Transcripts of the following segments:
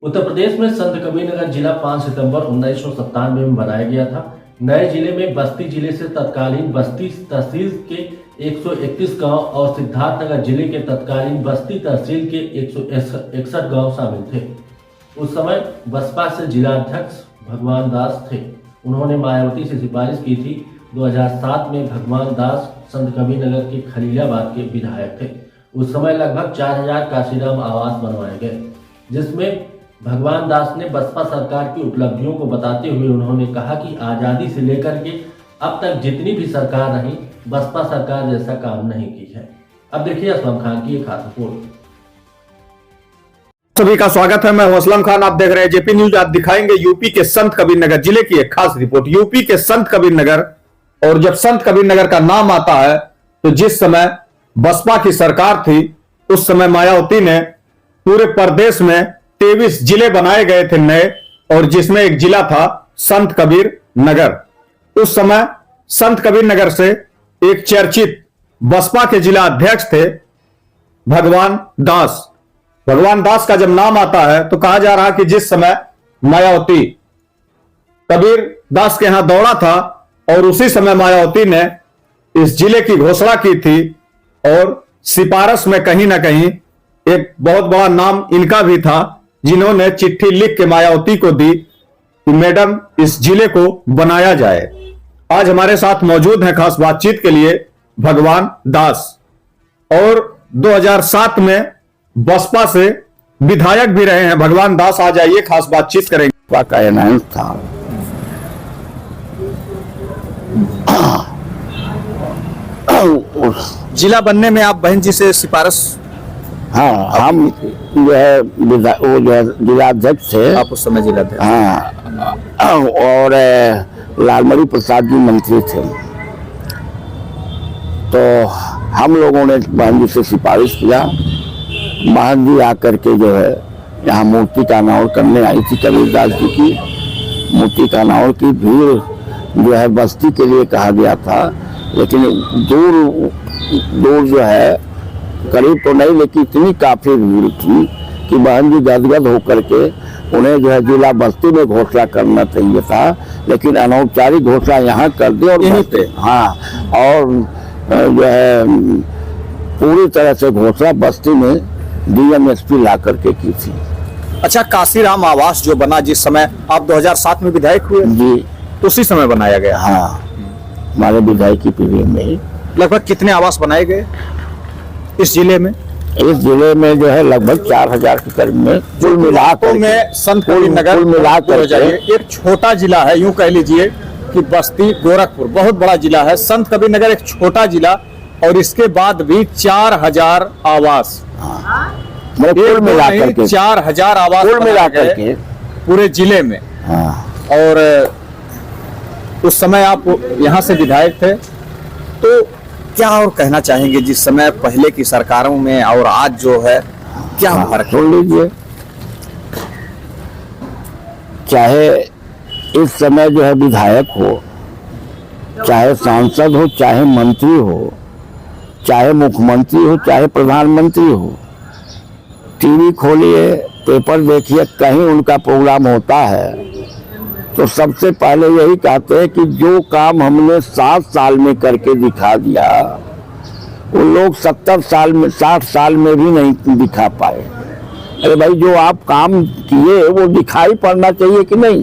उत्तर प्रदेश में संत कबीरनगर जिला 5 सितंबर 1997 में बनाया गया था। नए जिले में बस्ती जिले से तत्कालीन बस्ती तहसील के 131 गांव और सिद्धार्थनगर जिले के तत्कालीन बस्ती तहसील के 161 गांव शामिल थे। उस समय बसपा से जिला अध्यक्ष भगवान दास थे। उन्होंने मायावती से सिफारिश की थी। 2007 में भगवान दास संत कबीरनगर के खलीलाबाद के विधायक थे। उस समय लगभग 4000 काशीराम आवास बनवाए गए, जिसमें भगवान दास ने बसपा सरकार की उपलब्धियों को बताते हुए उन्होंने कहा कि आज़ादी से लेकर के अब तक जितनी भी सरकार रही, बसपा सरकार जैसा काम नहीं की है। अब देखिए असलम खान की एक खास रिपोर्ट। सभी का स्वागत है, मैं असलम खान। आप देख रहे हैं जेपी न्यूज। आज दिखाएंगे यूपी के संत कबीरनगर जिले की एक खास रिपोर्ट। यूपी के संत कबीरनगर, और जब संत कबीरनगर का नाम आता है तो जिस समय बसपा की सरकार थी उस समय मायावती ने पूरे प्रदेश में 23 जिले बनाए गए थे नए, और जिसमें एक जिला था संत कबीर नगर। उस समय संत कबीर नगर से एक चर्चित बसपा के जिला अध्यक्ष थे भगवान दास। भगवान दास का जब नाम आता है तो कहा जा रहा कि जिस समय मायावती कबीर दास के यहां दौड़ा था और उसी समय मायावती ने इस जिले की घोषणा की थी, और सिफारिश में कहीं ना कहीं एक बहुत बड़ा नाम इनका भी था, जिन्होंने चिट्ठी लिख के मायावती को दी कि मैडम इस जिले को बनाया जाए। आज हमारे साथ मौजूद हैं खास बातचीत के लिए भगवान दास, और 2007 में बसपा से विधायक भी रहे हैं भगवान दास। आ जाइए, खास बातचीत करेंगे। का अनाउंस था। जिला बनने में आप बहन जी से सिफारिश? हाँ, हम जो है वो जो है जिलाध्यक्ष थे। आप उस समय जिलाध्यक्ष? हाँ, और लालमणि प्रसाद जी मंत्री थे। तो हम लोगों ने बहन जी से सिफारिश किया। बहन जी आकर के जो है यहाँ मूर्ति का अनावरण करने आई थी। कबीरदास जी की मूर्ति का अनावरण की भीड़ जो है बस्ती के लिए कहा गया था, लेकिन दूर जो है करीब तो नहीं, लेकिन इतनी काफी भीड़ थी कि बहन जी गदगद होकर के उन्हें जो है जिला बस्ती में घोषणा करना चाहिए था, लेकिन अनौपचारिक घोषणा यहाँ कर दी। और यहीं पे हाँ, और जो है पूरी तरह से घोषणा बस्ती में डीएमएसपी ला करके की थी। अच्छा, काशीराम आवास जो बना जिस समय आप 2007 में विधायक हुए जी, उसी समय बनाया गया? हाँ, हमारे विधायकी पीरियड में ही। लगभग कितने आवास बनाए गए इस जिले में? इस जिले में जो है लगभग 4000 के करीब में कुल मिलाकर में संत कबीरनगर मिलाकर एक छोटा जिला है, यूं कह लीजिए कि बस्ती गोरखपुर बहुत बड़ा जिला है, संत कबीरनगर एक छोटा जिला, और इसके बाद भी 4000 आवास। कुल मिलाकर के 4000 आवास कुल मिलाकर के पूरे जिले में। हाँ। और उस समय आप यहाँ से विधायक थे, तो क्या और कहना चाहेंगे जिस समय पहले की सरकारों में और आज जो है क्या फर्क? सुन लीजिए, चाहे इस समय जो है विधायक हो, चाहे सांसद हो, चाहे मंत्री हो, चाहे मुख्यमंत्री हो, चाहे प्रधानमंत्री हो, टीवी खोलिए, पेपर देखिए, कहीं उनका प्रोग्राम होता है तो सबसे पहले यही कहते हैं कि जो काम हमने 7 साल में करके दिखा दिया वो लोग 70 साल में 60 साल में भी नहीं दिखा पाए। अरे भाई, जो आप काम किए वो दिखाई पड़ना चाहिए कि नहीं?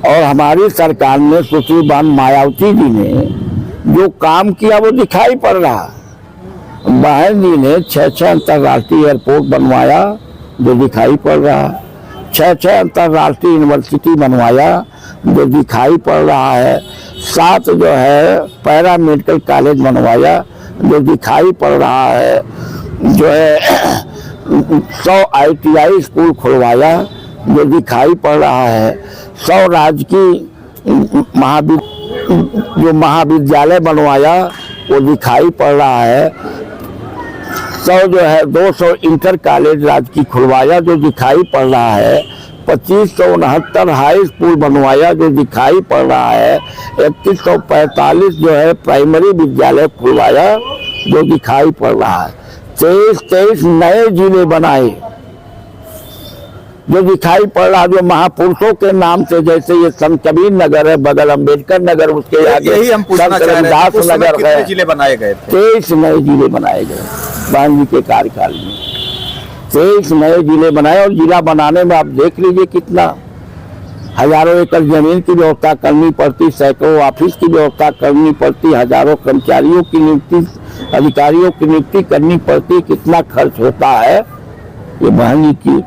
और हमारी सरकार ने, सुश्री मायावती जी ने जो काम किया वो दिखाई पड़ रहा। बहन जी ने 6 अंतर्राष्ट्रीय एयरपोर्ट बनवाया जो दिखाई पड़ रहा, 6 अंतर्राष्ट्रीय यूनिवर्सिटी बनवाया जो दिखाई पड़ रहा है, 7 जो है पैरा मेडिकल कॉलेज बनवाया जो दिखाई पड़ रहा है, जो है 100 ITI स्कूल खुलवाया जो दिखाई पड़ रहा है, 100 राजकीय महाविद्यालय बनवाया वो दिखाई पड़ रहा है, 100 जो है 200 इंटर कॉलेज राजकीय खुलवाया जो दिखाई पड़ रहा है, 2569 हाई स्कूल बनवाया जो दिखाई पड़ रहा है, 3145 जो है प्राइमरी विद्यालय खुलवाया जो दिखाई पड़ रहा है, 23 नए जिले बनाए जो दिखाई पड़ रहा, जो महापुरुषों के नाम से, जैसे ये संत कबीर नगर है, बगल अम्बेडकर नगर, उसके आगे यही हम पूछना संत चाह रहे थे, रविदास उस समय नगर कितने है। जिले बनाए गए थे? 23 नए जिले बनाए गए गांधी जी के कार्यकाल में। 23 नए जिले बनाए, और जिला बनाने में आप देख लीजिए कितना हजारों एकड़ जमीन की व्यवस्था करनी पड़ती, सैकड़ों ऑफिस की व्यवस्था करनी पड़ती, हजारों कर्मचारियों की नियुक्ति, अधिकारियों की नियुक्ति करनी पड़ती, कितना खर्च होता है। ये बहन जी की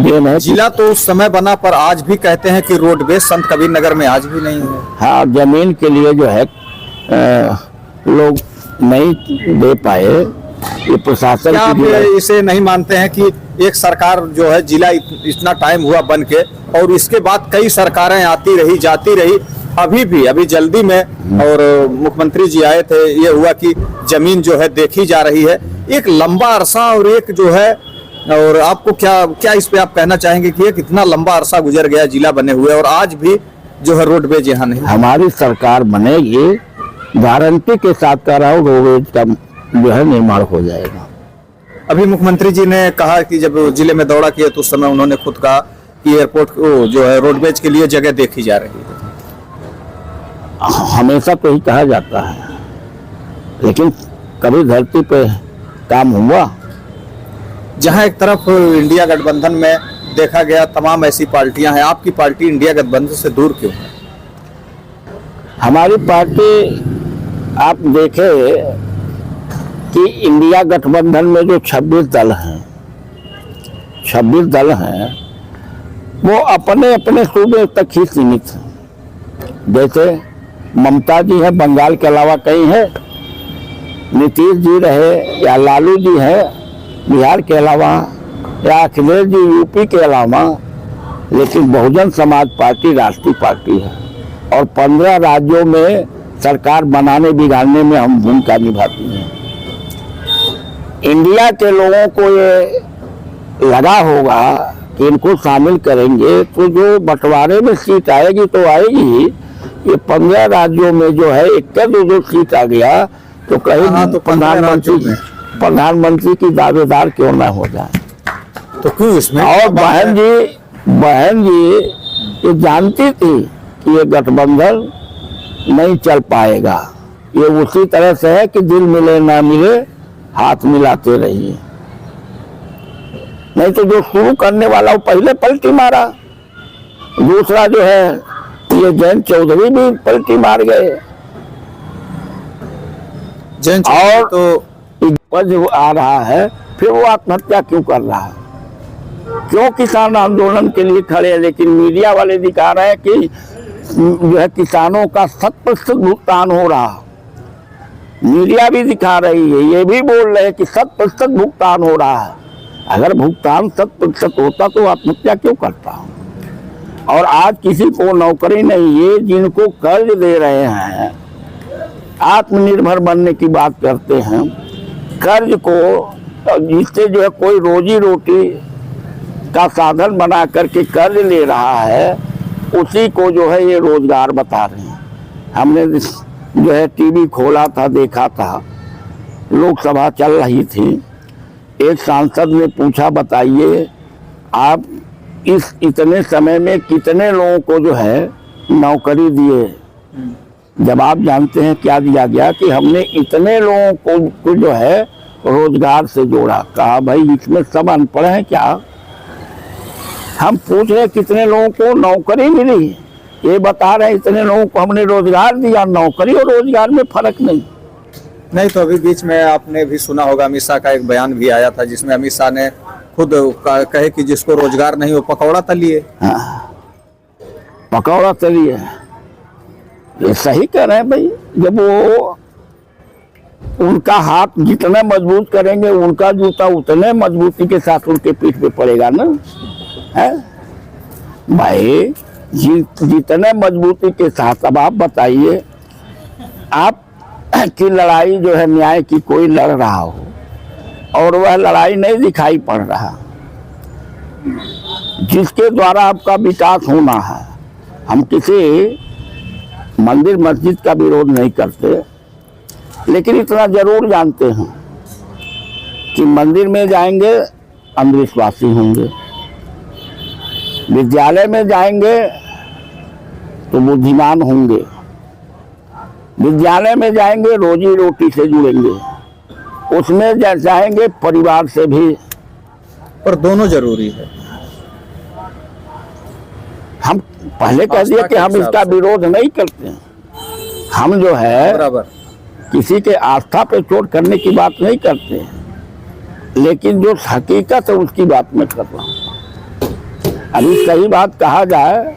देन है। जिला तो उस समय बना, पर आज भी कहते हैं कि रोडवेज संत कबीर नगर में आज भी नहीं है। हाँ, जमीन के लिए जो है लोग नहीं दे पाए, ये प्रशासन क्या आप की जो है। इसे नहीं मानते हैं कि एक सरकार जो है, जिला इतना टाइम हुआ बन के, और इसके बाद कई सरकारें आती रही जाती रही, अभी जल्दी में और मुख्यमंत्री जी आए थे, ये हुआ कि जमीन जो है देखी जा रही है, एक लंबा अरसा, और एक जो है, और आपको क्या इस पे आप कहना चाहेंगे कि एक इतना लंबा अरसा गुजर गया जिला बने हुए, और आज भी जो है रोडवेज यहाँ नहीं? हमारी सरकार बनेगी, गारंटी के साथ कह रहा हूँ, रोडवेज का जो है निर्माण हो जाएगा। अभी मुख्यमंत्री जी ने कहा कि जब जिले में दौरा किया तो उस समय उन्होंने खुद कहा कि एयरपोर्ट को जो है रोडवेज के लिए जगह देखी जा रही है। हमेशा तो ही कहा जाता है, लेकिन कभी धरती पे काम हुआ? जहां एक तरफ इंडिया गठबंधन में देखा गया तमाम ऐसी पार्टियां हैं, आपकी पार्टी इंडिया गठबंधन से दूर क्यों है? हमारी पार्टी, आप देखें कि इंडिया गठबंधन में जो 26 दल हैं, 26 दल हैं, वो अपने अपने सूबे तक ही सीमित हैं। जैसे ममता जी हैं, बंगाल के अलावा कहीं है, नीतीश जी रहे या लालू जी हैं बिहार के अलावा, या अखिलेश जी यूपी के अलावा, लेकिन बहुजन समाज पार्टी राष्ट्रीय पार्टी है, और 15 राज्यों में सरकार बनाने बिगाड़ने में हम भूमिका निभाती हैं। इंडिया के लोगों को ये लगा होगा कि इनको शामिल करेंगे तो जो बंटवारे में सीट आएगी तो आएगी, ये 15 राज्यों में जो है 21 सीट आ गया तो कहीं तो प्रधानमंत्री की दावेदार क्यों ना हो जाए? तो क्यों इसमें? और बहन जी ये जानती थी कि ये गठबंधन नहीं चल पाएगा। ये उसी तरह से है कि दिल मिले ना मिले, हाथ मिलाते रहिए, नहीं तो जो शुरू करने वाला वो पहले पलटी मारा। दूसरा जो है ये जयंत चौधरी भी पलटी मार गए, और तो उपज आ रहा है, फिर वो आत्महत्या क्यों कर रहा है? क्यों किसान आंदोलन के लिए खड़े हैं? लेकिन मीडिया वाले दिखा रहे हैं कि जो है किसानों का 100% भुगतान हो रहा। मीडिया भी दिखा रही है, ये भी बोल रहे हैं कि 100% भुगतान हो रहा है। अगर भुगतान 100% होता तो आत्महत्या क्यों करता? और आज किसी को नौकरी नहीं है, जिनको कर्ज दे रहे हैं, आत्मनिर्भर बनने की बात करते हैं, कर्ज को जिससे जो है कोई रोजी रोटी का साधन बना करके कर्ज ले रहा है, उसी को जो है ये रोजगार बता रहे हैं। हमने जो है टीवी खोला था, देखा था, लोकसभा चल रही थी, एक सांसद ने पूछा बताइए आप इस इतने समय में कितने लोगों को जो है नौकरी दिए? जवाब जानते हैं क्या दिया गया कि हमने इतने लोगों को जो है रोजगार से जोड़ा। कहा भाई इसमें सब अनपढ़ हैं क्या? हम पूछ रहे कितने लोगों को नौकरी मिली, ये बता रहे इतने लोगों को हमने रोजगार दिया। नौकरी और रोजगार में फर्क नहीं। तो अभी बीच में आपने भी सुना होगा, अमित शाह का एक बयान भी आया था जिसमें अमित शाह ने खुद कहे कि जिसको रोजगार नहीं वो पकौड़ा तलिए। हाँ, पकौड़ा तलिए, ये सही कह रहे हैं भाई। जब वो उनका हाथ जितना मजबूत करेंगे, उनका जूता उतने मजबूती के साथ उनके पीठ पे पड़ेगा ना, है भाई। जितने मजबूती के साथ, अब आप बताइए, आप की लड़ाई जो है न्याय की कोई लड़ रहा हो और वह लड़ाई नहीं दिखाई पड़ रहा, जिसके द्वारा आपका विकास होना है। हम किसी मंदिर मस्जिद का विरोध नहीं करते, लेकिन इतना जरूर जानते हैं कि मंदिर में जाएंगे अंधविश्वासी होंगे, विद्यालय में जाएंगे तो बुद्धिमान होंगे, विद्यालय में जाएंगे रोजी रोटी से जुड़ेंगे, उसमें जाएंगे परिवार से भी। पर दोनों जरूरी है। हम पहले कह दिए कि हम इसका विरोध नहीं करते हैं। हम जो है बराबर किसी के आस्था पे चोट करने की बात नहीं करते हैं, लेकिन जो हकीकत है उसकी बात मैं कर रहा हूँ। अभी सही बात कहा जाए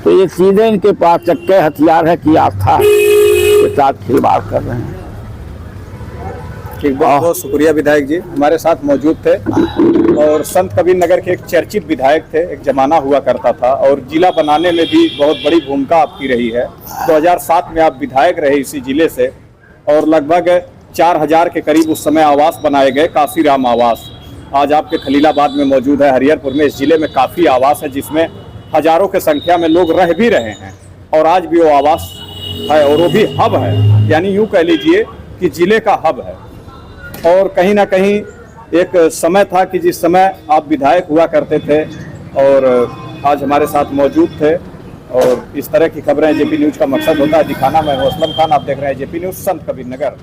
तो ये सीधे इनके पास चक्के हथियार है कि आस्था के साथ खिलवाड़ कर रहे हैं। ठीक, बहुत बहुत शुक्रिया विधायक जी, हमारे साथ मौजूद थे। और संत कबीर नगर के एक चर्चित विधायक थे, एक जमाना हुआ करता था और जिला बनाने में भी बहुत बड़ी भूमिका आपकी रही है। 2007 में आप विधायक रहे इसी जिले से और लगभग 4000 के करीब उस समय आवास बनाए गए, काशीराम आवास। आज आपके खलीलाबाद में मौजूद है, हरिहरपुर में। इस जिले में काफ़ी आवास है जिसमें हजारों की संख्या में लोग रह भी रहे हैं और आज भी वो आवास है और वो भी हब है, यानी यूँ कह लीजिए कि जिले का हब है। और कहीं ना कहीं एक समय था कि जिस समय आप विधायक हुआ करते थे और आज हमारे साथ मौजूद थे। और इस तरह की खबरें जेपी न्यूज़ का मकसद होता है दिखाना। मैं हूं असलम खान, आप देख रहे हैं जेपी न्यूज़, संत कबीर नगर।